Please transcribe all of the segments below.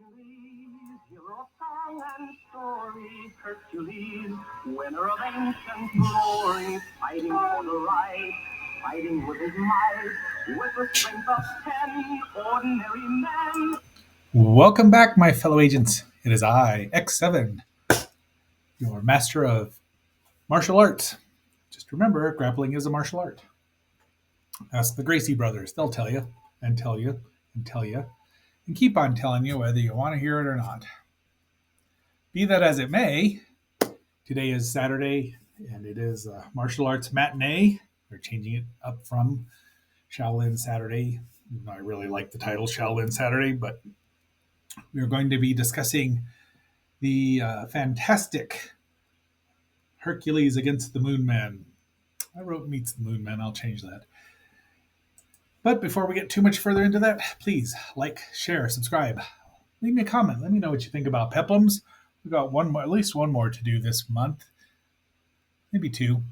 Hercules, hero of song and story, Hercules, winner of ancient glory, fighting for the right, fighting with his might, with the strength of 10 ordinary men. Welcome back, my fellow agents. It is I, X7, your master of martial arts. Just remember, grappling is a martial art. Ask the Gracie brothers. They'll tell you, and tell you, and tell you, and keep on telling you whether you want to hear it or not. Be that as it may, today is Saturday, and it is a martial arts matinee. They're changing it up from Shaolin Saturday. I really like the title Shaolin Saturday, but we're going to be discussing the fantastic Hercules against the Moon Man. I wrote Meets the Moon Man. I'll change that. But before we get too much further into that, please like, share, subscribe. Leave me a comment. Let me know what you think about peplums. We've got one more, at least one more to do this month. Maybe two.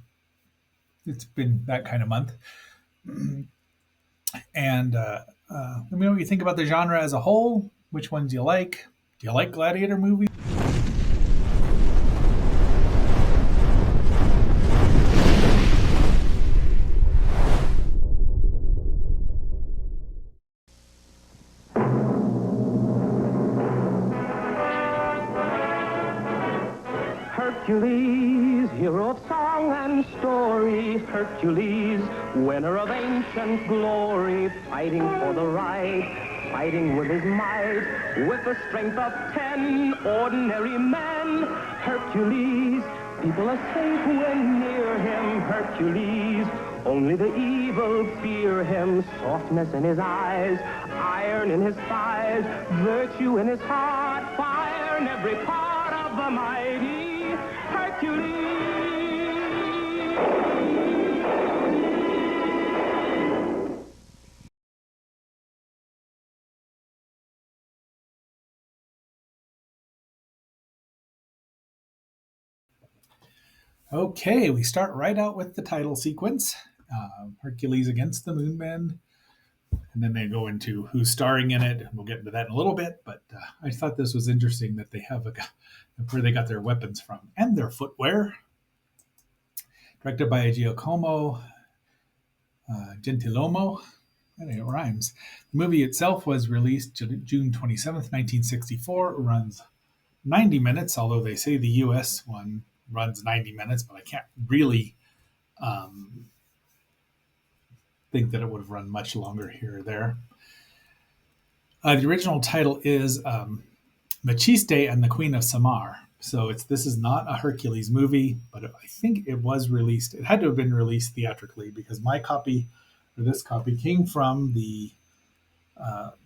It's been that kind of month. And let me know what you think about the genre as a whole. Which ones you like? Do you like gladiator movies? Hercules, hero of song and story, Hercules, winner of ancient glory, fighting for the right, fighting with his might, with the strength of 10 ordinary men. Hercules, people are safe when near him. Hercules, only the evil fear him. Softness in his eyes, iron in his thighs, virtue in his heart, fire in every part of the mighty Hercules. Okay, we start right out with the title sequence. Hercules against the Moon Men. And then they go into who's starring in it. We'll get into that in a little bit, but I thought this was interesting that they have where they got their weapons from and their footwear. Directed by Giacomo Gentilomo. It rhymes. The movie itself was released June 27th, 1964. It runs 90 minutes, although they say the US one runs 90 minutes, but I can't really think that it would have run much longer here or there. The original title is Machiste and the Queen of Samar. So this is not a Hercules movie, but I think it was released. It had to have been released theatrically because my copy, or this copy, came from the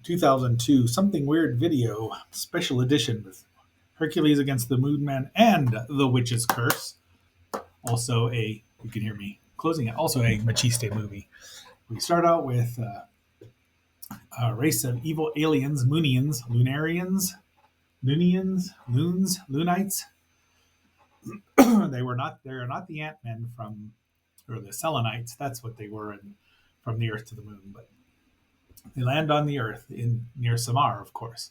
2002 Something Weird video special edition with Hercules against the Moon Man and the Witch's Curse. Also you can hear me closing it, also a Machiste movie. We start out with a race of evil aliens, Moonians, Lunarians, Loonians, Loons, Loonites. They are not the Ant-Men or the Selenites. That's what they were from the Earth to the Moon. But they land on the Earth near Samar, of course.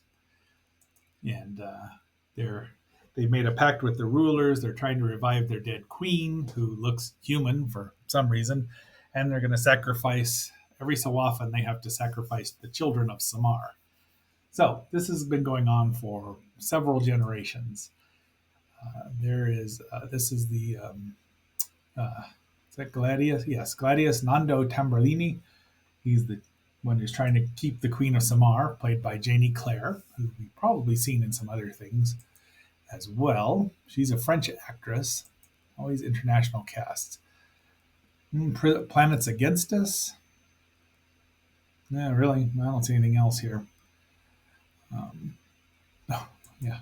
And they've made a pact with the rulers. They're trying to revive their dead queen, who looks human for some reason. And they're going to sacrifice, every so often, they have to sacrifice the children of Samar. So this has been going on for several generations. This is the, is that Gladius? Yes, Gladius Nando Tamburlini. He's the one who's trying to keep the Queen of Samar, played by Janie Claire, who we've probably seen in some other things as well. She's a French actress, always international casts. Planets Against Us. Yeah, really, I don't see anything else here. Yeah.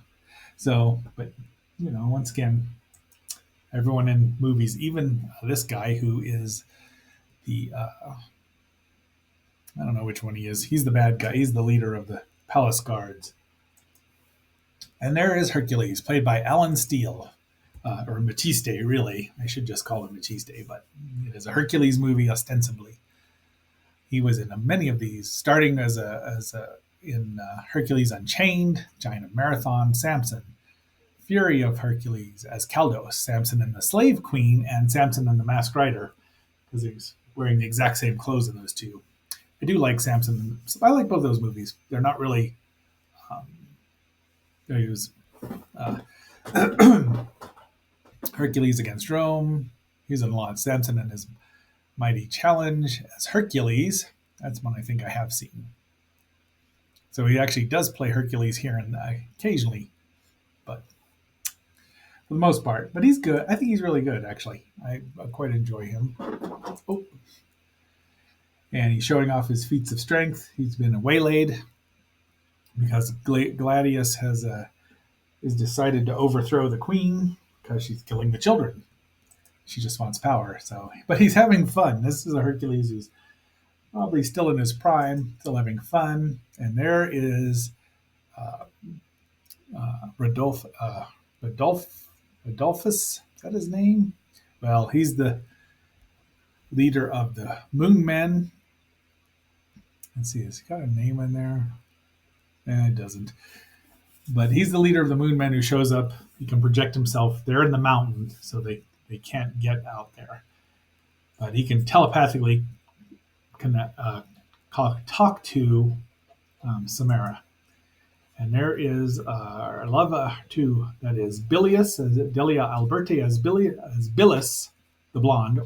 So, but once again, everyone in movies, even this guy who is the I don't know which one he is. He's the bad guy. He's the leader of the palace guards. And there is Hercules, played by Alan Steele, or Machiste, really. I should just call him Machiste, but it is a Hercules movie, ostensibly. He was in many of these, starting as a in Hercules Unchained, Giant of Marathon, Samson, Fury of Hercules as Caldos, Samson and the Slave Queen, and Samson and the Masked Rider, because he's wearing the exact same clothes in those two. I do like Samson. I like both those movies. They're not really. Um, he was uh, Hercules against Rome. He's in a lot. Samson and his Mighty Challenge as Hercules. That's one I think I have seen. So he actually does play Hercules here and occasionally, but for the most part. But he's good. I think he's really good, actually. I quite enjoy him. Oh, and he's showing off his feats of strength. He's been waylaid because Gladius is decided to overthrow the queen because she's killing the children. She just wants power. So, but he's having fun. This is a Hercules who's probably still in his prime, still having fun. And there is uh, Rodolph, Rodolphus. Is that his name? Well, he's the leader of the Moon Men. Let's see, has he got a name in there? It doesn't. But he's the leader of the Moon Men who shows up. He can project himself. They're in the mountain, so they can't get out there. But he can telepathically talk to Samara. And there is Lava too. That is Bilius, as Delia Alberti as Billis, the blonde,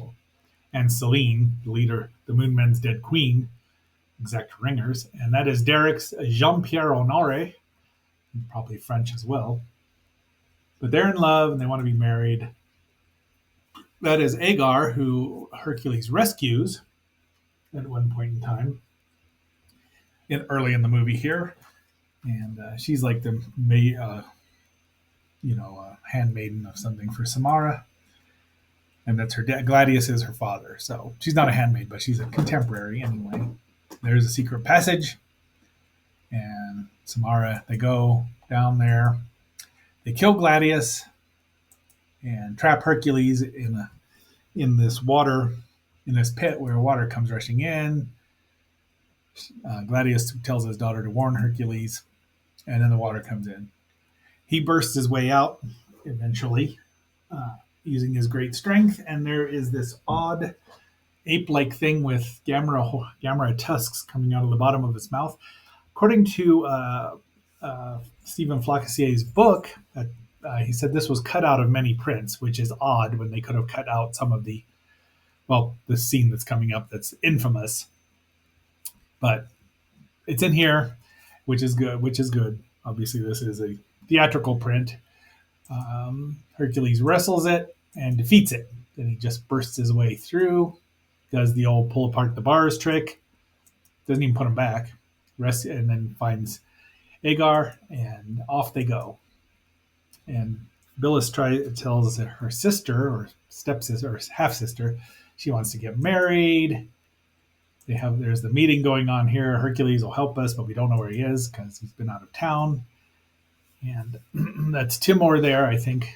and Celine, the leader, the Moon Men's dead queen, exact ringers. And that is Derek's Jean Pierre Honore, probably French as well. But they're in love and they want to be married. That is Agar, who Hercules rescues at one point in time, early in the movie here, and she's like the handmaiden of something for Samara, and that's her dad. Gladius is her father, so she's not a handmaid, but she's a contemporary anyway. There's a secret passage, and Samara, they go down there, they kill Gladius, and trap Hercules in this water, in this pit where water comes rushing in. Gladius tells his daughter to warn Hercules, and then the water comes in. He bursts his way out eventually, using his great strength, and there is this odd ape-like thing with gamma tusks coming out of the bottom of his mouth. According to Stephen Flacasier's book, he said this was cut out of many prints, which is odd when they could have cut out some of the scene that's coming up that's infamous. But it's in here, which is good. Obviously, this is a theatrical print. Hercules wrestles it and defeats it. Then he just bursts his way through, does the old pull apart the bars trick, doesn't even put them back, and then finds Agar, and off they go. And Billis tells her sister or stepsister or half sister she wants to get married. There's the meeting going on here. Hercules will help us, but we don't know where he is because he's been out of town. And that's Timor there, I think,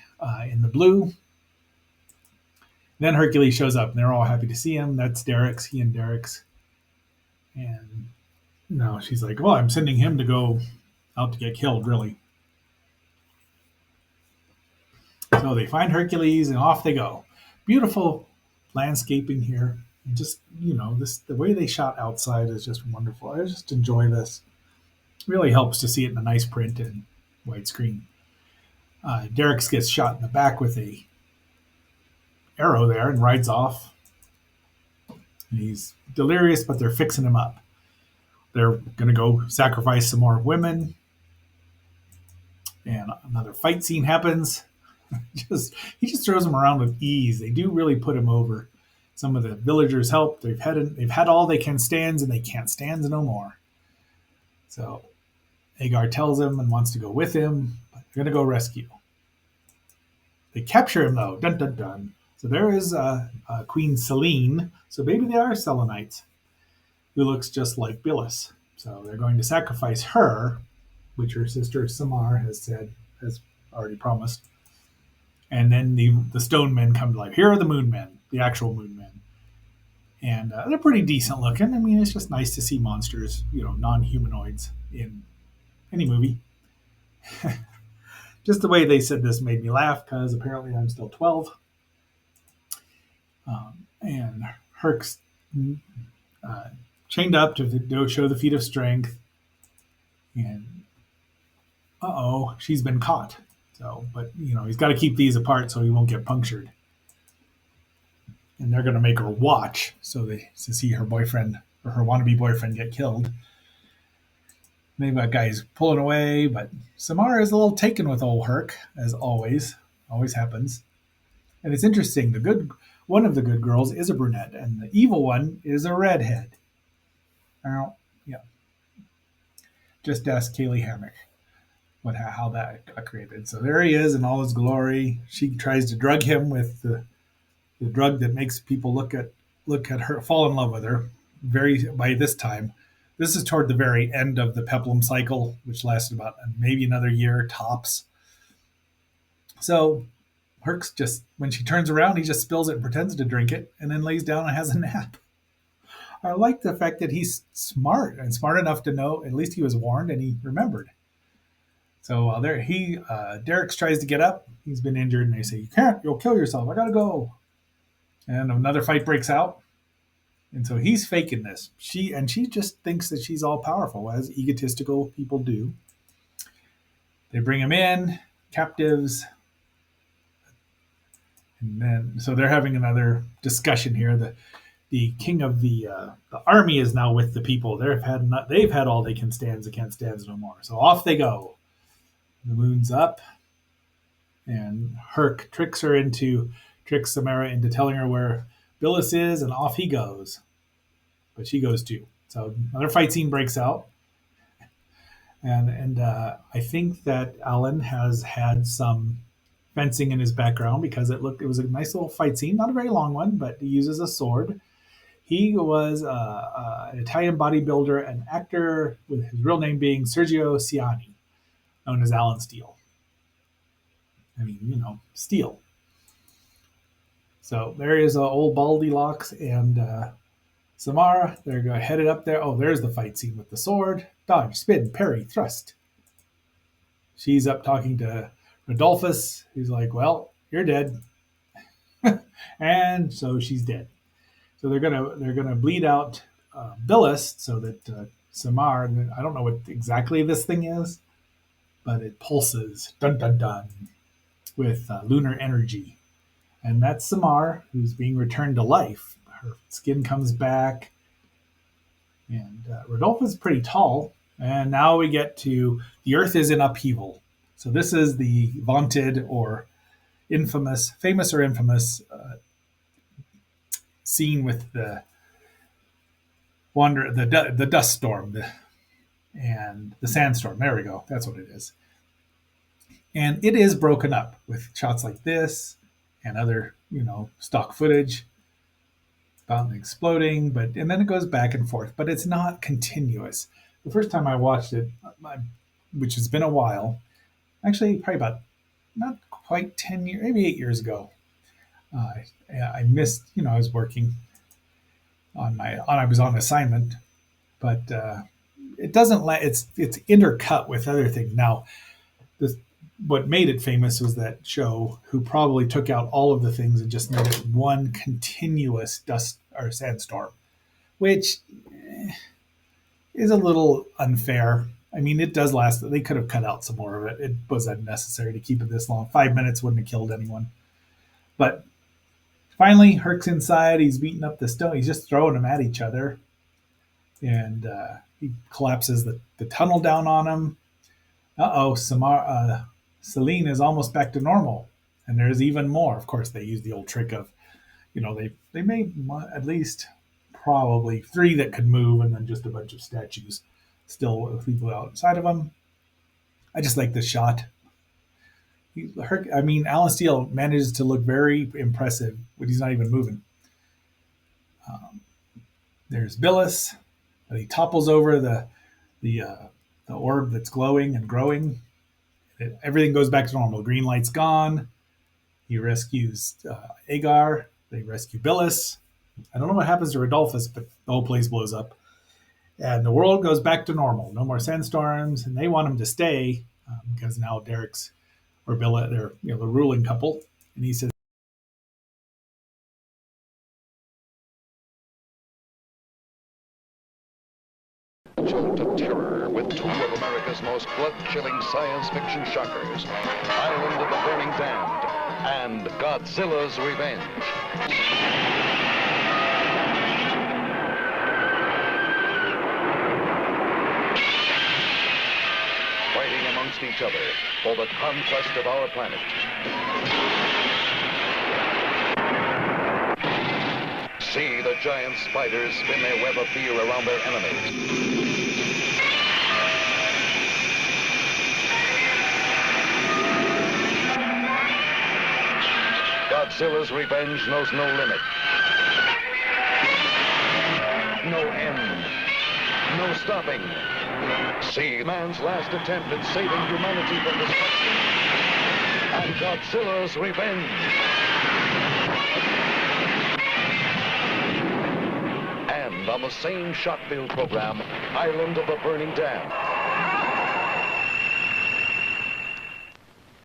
in the blue. Then Hercules shows up, and they're all happy to see him. That's Derek's, he and Derek's. And no, she's like, well, I'm sending him to go out to get killed, really. So they find Hercules, and off they go. Beautiful landscaping here. And just, the way they shot outside is just wonderful. I just enjoy this. It really helps to see it in a nice print and widescreen. Derek gets shot in the back with a arrow there and rides off. And he's delirious, but they're fixing him up. They're going to go sacrifice some more women. And another fight scene happens. He just throws them around with ease. They do really put him over. Some of the villagers help. They've had all they can stand, and they can't stand no more. So Agar tells him and wants to go with him, but they're going to go rescue. They capture him, though. Dun, dun, dun. So there is Queen Celine. So maybe they are Selenites, who looks just like Billis. So they're going to sacrifice her, which her sister Samar has already promised. And then the stone men come to life. Here are the moon men, the actual moon men. and they're pretty decent looking. I mean, it's just nice to see monsters, non-humanoids in any movie. Just the way they said this made me laugh because apparently I'm still 12. And Herc's uh, chained up to show the feat of strength, and she's been caught. So, but he's got to keep these apart so he won't get punctured. And they're going to make her watch to see her boyfriend or her wannabe boyfriend get killed. Maybe that guy's pulling away, but Samara is a little taken with old Herc, as always happens. And it's interesting. One of the good girls is a brunette, and the evil one is a redhead. Now, yeah, just ask Kaylee Hammack how that got created. So there he is in all his glory. She tries to drug him with the drug that makes people look at her, fall in love with her. By this time, this is toward the very end of the peplum cycle, which lasted about maybe another year tops. So Herc's just, when she turns around, he just spills it and pretends to drink it, and then lays down and has a nap. I like the fact that he's smart and smart enough to know. At least he was warned and he remembered. So while Derek tries to get up. He's been injured, and they say, "You can't. You'll kill yourself. I gotta go." And another fight breaks out, and so he's faking this. She just thinks that she's all powerful, as egotistical people do. They bring him in, captives, and then so they're having another discussion here. The king of the army is now with the people. They've had all they can stand. They can't stand no more. So off they go. The moon's up, and Herc tricks Samara into telling her where Billis is, and off he goes. But she goes too. So another fight scene breaks out, and I think that Alan has had some fencing in his background because it was a nice little fight scene, not a very long one, but he uses a sword. He was an Italian bodybuilder and actor, with his real name being Sergio Ciani, known as Alan Steele. I mean, Steele. So there is old Baldy Locks and Samara. They're headed up there. Oh, there's the fight scene with the sword. Dodge, spin, parry, thrust. She's up talking to Rodolphus. He's like, "Well, you're dead," and so she's dead. So they're gonna bleed out Billis so that Samar. I don't know what exactly this thing is, but it pulses, dun dun dun, with lunar energy, and that's Samar, who's being returned to life. Her skin comes back, and Rodolphe is pretty tall. And now we get to the Earth is in upheaval. So this is the vaunted or famous or infamous scene with the dust storm, and the sandstorm. There we go. That's what it is. And it is broken up with shots like this and other, stock footage about exploding, and then it goes back and forth, but it's not continuous. The first time I watched it, which has been a while, actually probably about not quite 10 years, maybe 8 years ago, I missed, I was working I was on assignment, but it doesn't let it's intercut with other things. Now, this what made it famous was that show who probably took out all of the things and just made it one continuous dust or sandstorm, which is a little unfair. I mean, it does last. They could have cut out some more of it. It was unnecessary to keep it this long. 5 minutes wouldn't have killed anyone. But finally, Herc's inside. He's beating up the stone. He's just throwing them at each other. And he collapses the tunnel down on him. Celine is almost back to normal. And there's even more. Of course, they use the old trick of, they made at least probably 3 that could move, and then just a bunch of statues still with people outside of them. I just like the shot. Alan Steele manages to look very impressive when he's not even moving. There's Billis. He topples over the orb that's glowing and growing. Everything goes back to normal. Green light's gone. He rescues Agar. They rescue Billis. I don't know what happens to Rodolphus, but the whole place blows up. And the world goes back to normal. No more sandstorms, and they want him to stay because now Derek's or Billa, they're the ruling couple, and he says, Jolt of terror with two of America's most blood-chilling science fiction shockers, Island of the Burning Damned and Godzilla's Revenge. Fighting amongst each other for the conquest of our planet. See the giant spiders spin their web of fear around their enemies. Godzilla's Revenge knows no limit, no end, no stopping. See man's last attempt at saving humanity from destruction and Godzilla's Revenge. And on the same shot-filled program, Island of the Burning Dam.